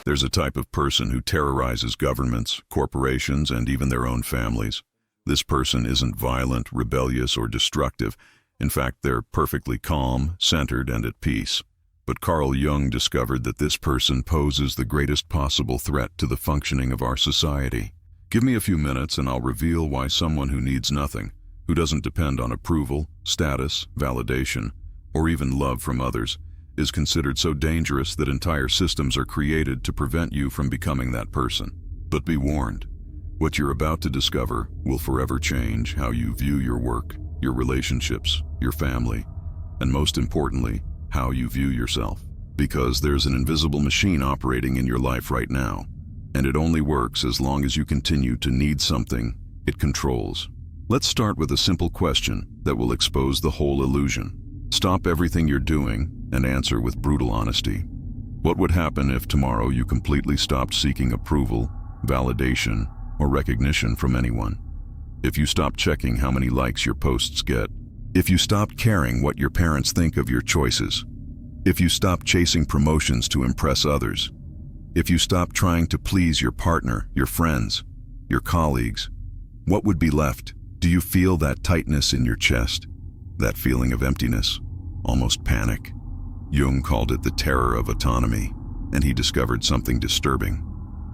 There's a type of person who terrorizes governments, corporations, and even their own families. This person isn't violent, rebellious, or destructive. In fact, they're perfectly calm, centered, and at peace. But Carl Jung discovered that this person poses the greatest possible threat to the functioning of our society. Give me a few minutes and I'll reveal why someone who needs nothing, who doesn't depend on approval, status, validation, or even love from others, is considered so dangerous that entire systems are created to prevent you from becoming that person. But be warned, what you're about to discover will forever change how you view your work, your relationships, your family, and most importantly, how you view yourself. Because there's an invisible machine operating in your life right now, and it only works as long as you continue to need something it controls. Let's start with a simple question that will expose the whole illusion. Stop everything you're doing and answer with brutal honesty. What would happen if tomorrow you completely stopped seeking approval, validation, or recognition from anyone? If you stopped checking how many likes your posts get? If you stopped caring what your parents think of your choices? If you stopped chasing promotions to impress others? If you stopped trying to please your partner, your friends, your colleagues? What would be left? Do you feel that tightness in your chest? That feeling of emptiness, almost panic? Jung called it the terror of autonomy, and he discovered something disturbing.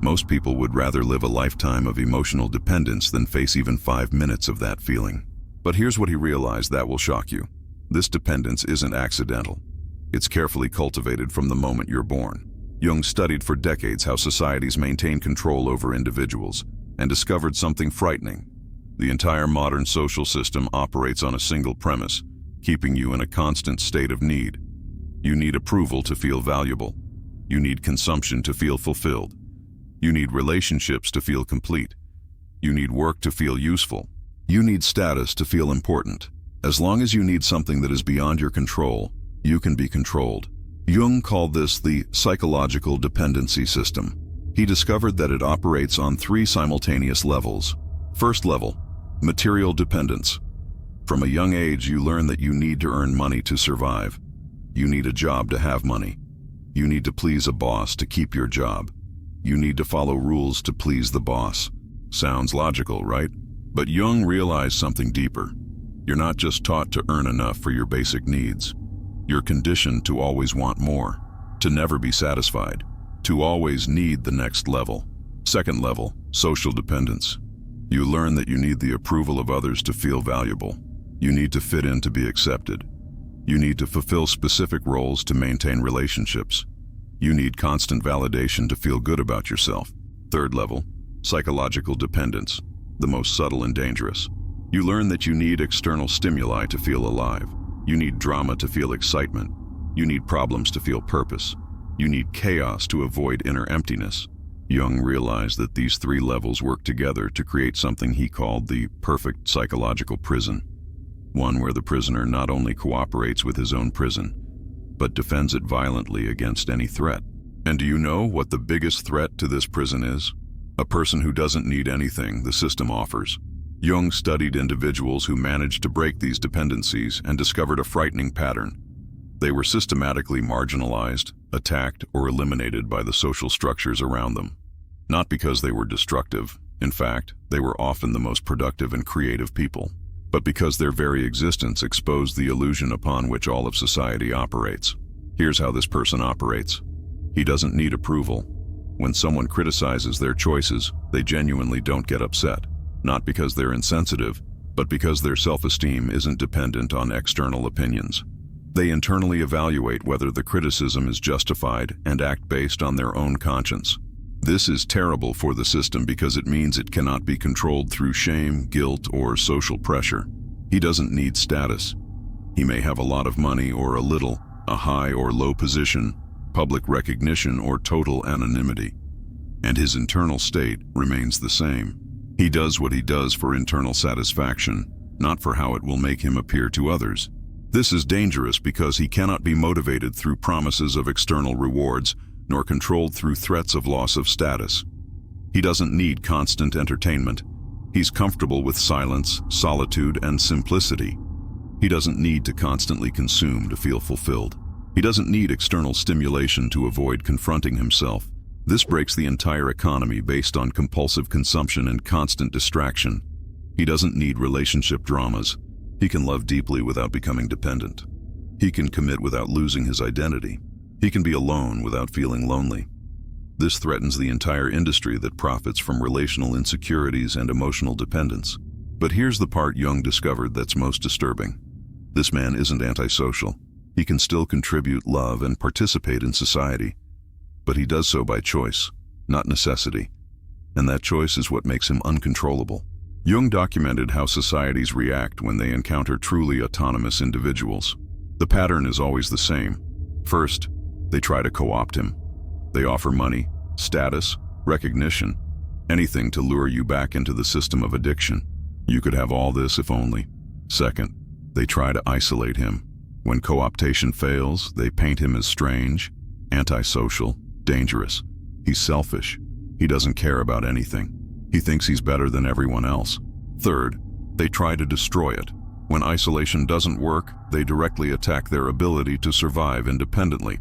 Most people would rather live a lifetime of emotional dependence than face even 5 minutes of that feeling. But here's what he realized that will shock you. This dependence isn't accidental. It's carefully cultivated from the moment you're born. Jung studied for decades how societies maintain control over individuals and discovered something frightening. The entire modern social system operates on a single premise, keeping you in a constant state of need. You need approval to feel valuable. You need consumption to feel fulfilled. You need relationships to feel complete. You need work to feel useful. You need status to feel important. As long as you need something that is beyond your control, you can be controlled. Jung called this the psychological dependency system. He discovered that it operates on 3 simultaneous levels. First level, material dependence. From a young age, you learn that you need to earn money to survive. You need a job to have money. You need to please a boss to keep your job. You need to follow rules to please the boss. Sounds logical, right? But Jung realized something deeper. You're not just taught to earn enough for your basic needs. You're conditioned to always want more, to never be satisfied, to always need the next level. Second level, social dependence. You learn that you need the approval of others to feel valuable. You need to fit in to be accepted. You need to fulfill specific roles to maintain relationships. You need constant validation to feel good about yourself. Third level, psychological dependence, the most subtle and dangerous. You learn that you need external stimuli to feel alive. You need drama to feel excitement. You need problems to feel purpose. You need chaos to avoid inner emptiness. Jung realized that these 3 levels work together to create something he called the perfect psychological prison. One where the prisoner not only cooperates with his own prison, but defends it violently against any threat. And do you know what the biggest threat to this prison is? A person who doesn't need anything the system offers. Jung studied individuals who managed to break these dependencies and discovered a frightening pattern. They were systematically marginalized, attacked, or eliminated by the social structures around them. Not because they were destructive. In fact, they were often the most productive and creative people. But because their very existence exposed the illusion upon which all of society operates. Here's how this person operates. He doesn't need approval. When someone criticizes their choices, they genuinely don't get upset. Not because they're insensitive, but because their self-esteem isn't dependent on external opinions. They internally evaluate whether the criticism is justified and act based on their own conscience. This is terrible for the system because it means it cannot be controlled through shame, guilt, or social pressure. He doesn't need status. He may have a lot of money or a little, a high or low position, public recognition or total anonymity. And his internal state remains the same. He does what he does for internal satisfaction, not for how it will make him appear to others. This is dangerous because he cannot be motivated through promises of external rewards, nor controlled through threats of loss of status. He doesn't need constant entertainment. He's comfortable with silence, solitude, and simplicity. He doesn't need to constantly consume to feel fulfilled. He doesn't need external stimulation to avoid confronting himself. This breaks the entire economy based on compulsive consumption and constant distraction. He doesn't need relationship dramas. He can love deeply without becoming dependent. He can commit without losing his identity. He can be alone without feeling lonely. This threatens the entire industry that profits from relational insecurities and emotional dependence. But here's the part Jung discovered that's most disturbing. This man isn't antisocial. He can still contribute, love, and participate in society. But he does so by choice, not necessity. And that choice is what makes him uncontrollable. Jung documented how societies react when they encounter truly autonomous individuals. The pattern is always the same. First, they try to co-opt him. They offer money, status, recognition, anything to lure you back into the system of addiction. You could have all this if only. Second, they try to isolate him. When co-optation fails, they paint him as strange, antisocial, dangerous. He's selfish. He doesn't care about anything. He thinks he's better than everyone else. Third, they try to destroy it. When isolation doesn't work, they directly attack their ability to survive independently.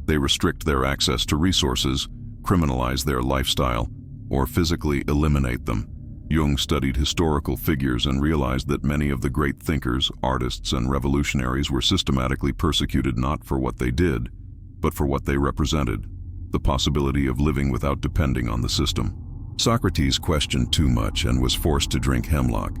They restrict their access to resources, criminalize their lifestyle, or physically eliminate them. Jung studied historical figures and realized that many of the great thinkers, artists, and revolutionaries were systematically persecuted not for what they did, but for what they represented, the possibility of living without depending on the system. Socrates questioned too much and was forced to drink hemlock.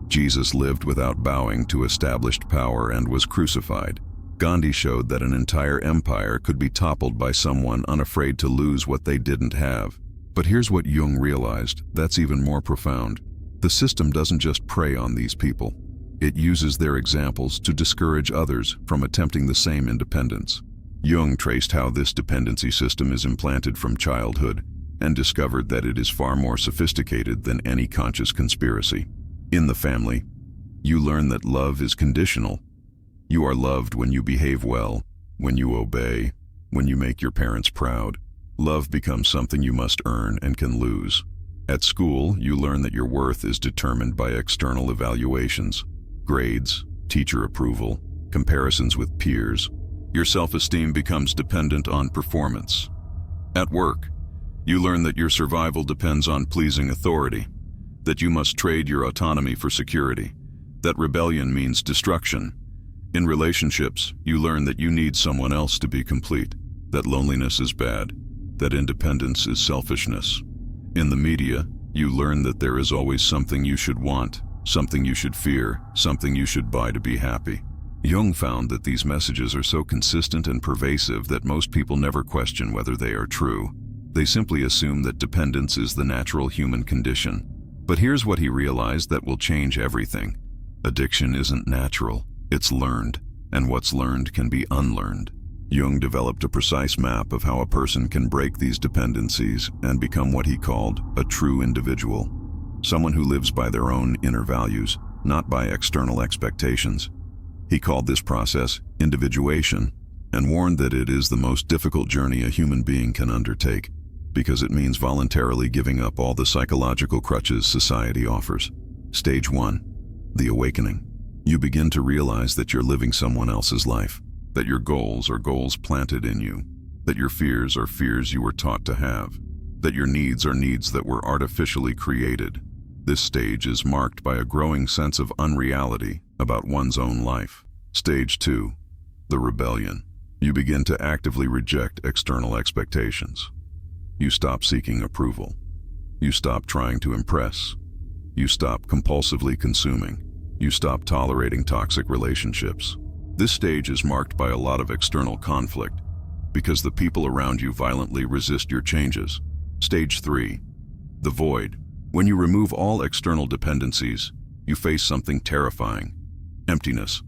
Jesus lived without bowing to established power and was crucified. Gandhi showed that an entire empire could be toppled by someone unafraid to lose what they didn't have. But here's what Jung realized, that's even more profound. The system doesn't just prey on these people. It uses their examples to discourage others from attempting the same independence. Jung traced how this dependency system is implanted from childhood and discovered that it is far more sophisticated than any conscious conspiracy. In the family, you learn that love is conditional. You are loved when you behave well, when you obey, when you make your parents proud. Love becomes something you must earn and can lose. At school, you learn that your worth is determined by external evaluations, grades, teacher approval, comparisons with peers. Your self-esteem becomes dependent on performance. At work, you learn that your survival depends on pleasing authority, that you must trade your autonomy for security, that rebellion means destruction. In relationships, you learn that you need someone else to be complete, that loneliness is bad, that independence is selfishness. In the media, you learn that there is always something you should want, something you should fear, something you should buy to be happy. Jung found that these messages are so consistent and pervasive that most people never question whether they are true. They simply assume that dependence is the natural human condition. But here's what he realized that will change everything. Addiction isn't natural, it's learned, and what's learned can be unlearned. Jung developed a precise map of how a person can break these dependencies and become what he called a true individual. Someone who lives by their own inner values, not by external expectations. He called this process individuation and warned that it is the most difficult journey a human being can undertake because it means voluntarily giving up all the psychological crutches society offers. Stage 1. The awakening. You begin to realize that you're living someone else's life, that your goals are goals planted in you, that your fears are fears you were taught to have, that your needs are needs that were artificially created. This stage is marked by a growing sense of unreality about one's own life. Stage 2. The rebellion. You begin to actively reject external expectations. You stop seeking approval. You stop trying to impress. You stop compulsively consuming. You stop tolerating toxic relationships. This stage is marked by a lot of external conflict because the people around you violently resist your changes. Stage 3. The void. When you remove all external dependencies, you face something terrifying. Emptiness.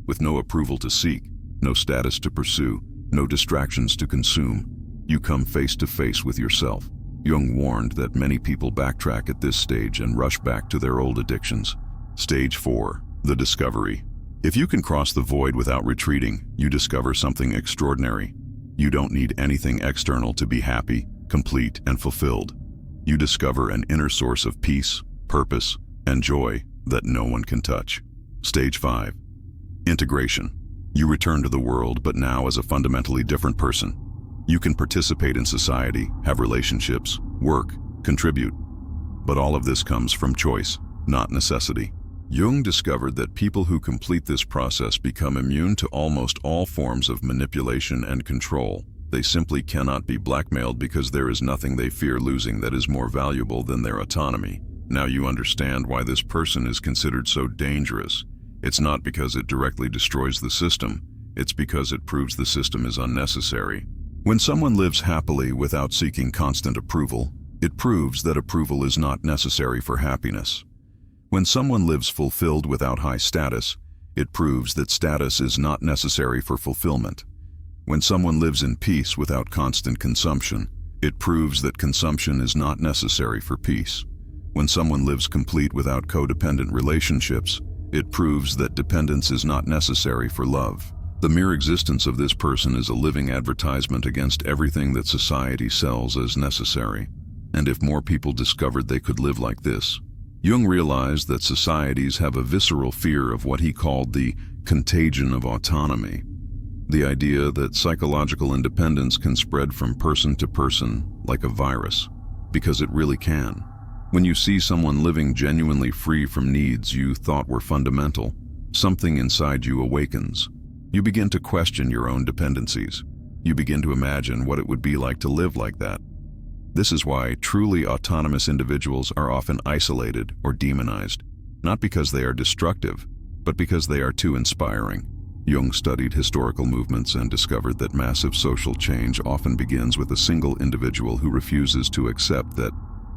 With no approval to seek, no status to pursue, no distractions to consume, you come face to face with yourself. Jung warned that many people backtrack at this stage and rush back to their old addictions. Stage 4. The discovery. If you can cross the void without retreating, you discover something extraordinary. You don't need anything external to be happy, complete, and fulfilled. You discover an inner source of peace, purpose, and joy that no one can touch. Stage 5. Integration. You return to the world, but now as a fundamentally different person. You can participate in society, have relationships, work, contribute. But all of this comes from choice, not necessity. Jung discovered that people who complete this process become immune to almost all forms of manipulation and control. They simply cannot be blackmailed because there is nothing they fear losing that is more valuable than their autonomy. Now you understand why this person is considered so dangerous. It's not because it directly destroys the system, it's because it proves the system is unnecessary. When someone lives happily without seeking constant approval, it proves that approval is not necessary for happiness. When someone lives fulfilled without high status, it proves that status is not necessary for fulfillment. When someone lives in peace without constant consumption, it proves that consumption is not necessary for peace. When someone lives complete without codependent relationships, it proves that dependence is not necessary for love. The mere existence of this person is a living advertisement against everything that society sells as necessary. And if more people discovered they could live like this, Jung realized that societies have a visceral fear of what he called the contagion of autonomy. The idea that psychological independence can spread from person to person like a virus, because it really can. When you see someone living genuinely free from needs you thought were fundamental, something inside you awakens. You begin to question your own dependencies. You begin to imagine what it would be like to live like that. This is why truly autonomous individuals are often isolated or demonized, not because they are destructive, but because they are too inspiring. Jung studied historical movements and discovered that massive social change often begins with a single individual who refuses to accept that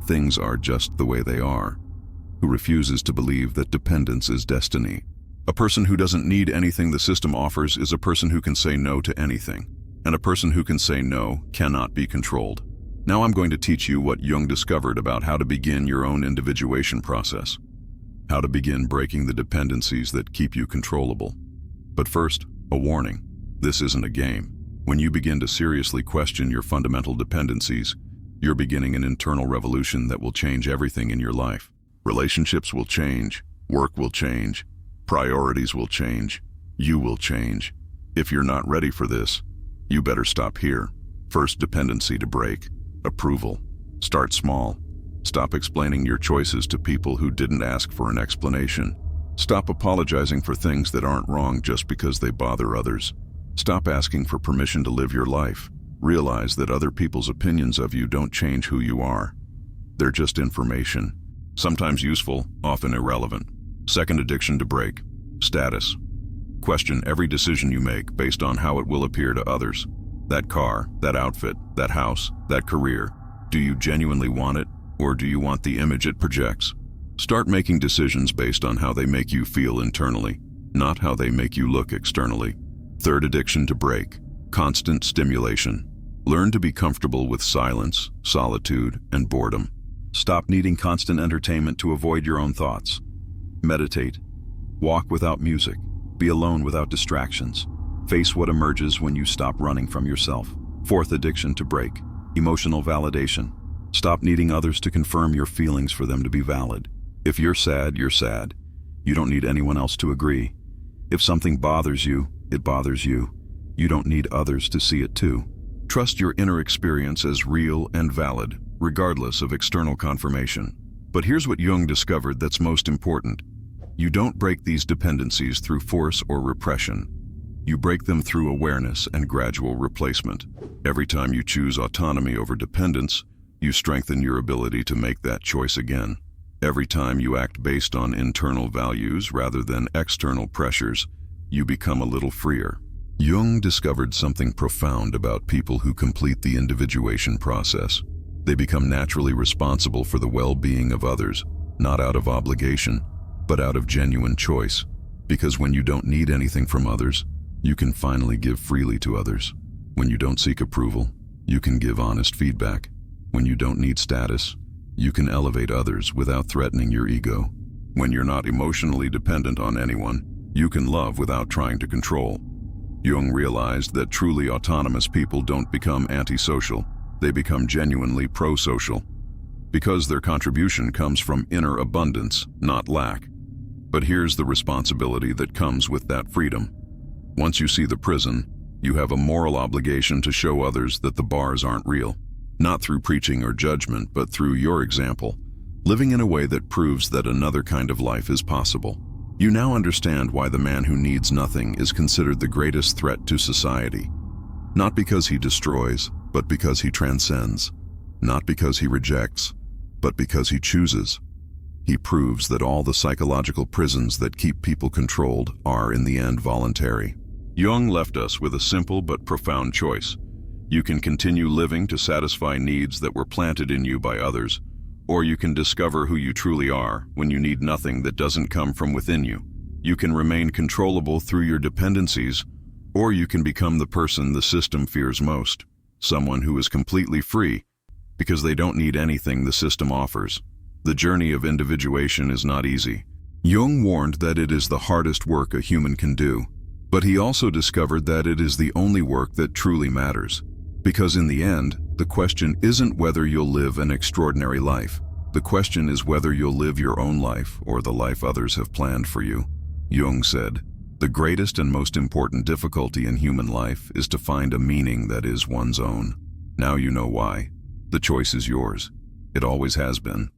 things are just the way they are, who refuses to believe that dependence is destiny. A person who doesn't need anything the system offers is a person who can say no to anything, and a person who can say no cannot be controlled. Now I'm going to teach you what Jung discovered about how to begin your own individuation process, how to begin breaking the dependencies that keep you controllable. But first, a warning. This isn't a game. When you begin to seriously question your fundamental dependencies, you're beginning an internal revolution that will change everything in your life. Relationships will change, work will change, priorities will change, you will change. If you're not ready for this, you better stop here. First dependency to break. Approval. Start small. Stop explaining your choices to people who didn't ask for an explanation. Stop apologizing for things that aren't wrong just because they bother others. Stop asking for permission to live your life. Realize that other people's opinions of you don't change who you are. They're just information. Sometimes useful, often irrelevant. Second addiction to break. Status. Question every decision you make based on how it will appear to others. That car, that outfit, that house, that career. Do you genuinely want it, or do you want the image it projects? Start making decisions based on how they make you feel internally, not how they make you look externally. Third addiction to break. Constant stimulation. Learn to be comfortable with silence, solitude, and boredom. Stop needing constant entertainment to avoid your own thoughts. Meditate. Walk without music. Be alone without distractions. Face what emerges when you stop running from yourself. Fourth addiction to break. Emotional validation. Stop needing others to confirm your feelings for them to be valid. If you're sad, you're sad. You don't need anyone else to agree. If something bothers you, it bothers you. You don't need others to see it too. Trust your inner experience as real and valid, regardless of external confirmation. But here's what Jung discovered that's most important. You don't break these dependencies through force or repression. You break them through awareness and gradual replacement. Every time you choose autonomy over dependence, you strengthen your ability to make that choice again. Every time you act based on internal values rather than external pressures, you become a little freer. Jung discovered something profound about people who complete the individuation process. They become naturally responsible for the well-being of others, not out of obligation, but out of genuine choice. Because when you don't need anything from others, you can finally give freely to others. When you don't seek approval, you can give honest feedback. When you don't need status, you can elevate others without threatening your ego. When you're not emotionally dependent on anyone, you can love without trying to control. Jung realized that truly autonomous people don't become antisocial, they become genuinely pro-social. Because their contribution comes from inner abundance, not lack. But here's the responsibility that comes with that freedom. Once you see the prison, You have a moral obligation to show others that the bars aren't real. Not through preaching or judgment, but through your example, living in a way that proves that another kind of life is possible. You now understand why the man who needs nothing is considered the greatest threat to society. Not because he destroys, but because he transcends. Not because he rejects, but because he chooses. He proves that all the psychological prisons that keep people controlled are, in the end, voluntary. Jung left us with a simple but profound choice. You can continue living to satisfy needs that were planted in you by others, or you can discover who you truly are when you need nothing that doesn't come from within you. You can remain controllable through your dependencies, or you can become the person the system fears most, someone who is completely free because they don't need anything the system offers. The journey of individuation is not easy. Jung warned that it is the hardest work a human can do, but he also discovered that it is the only work that truly matters. Because in the end, the question isn't whether you'll live an extraordinary life. The question is whether you'll live your own life or the life others have planned for you. Jung said, "The greatest and most important difficulty in human life is to find a meaning that is one's own." Now you know why. The choice is yours. It always has been.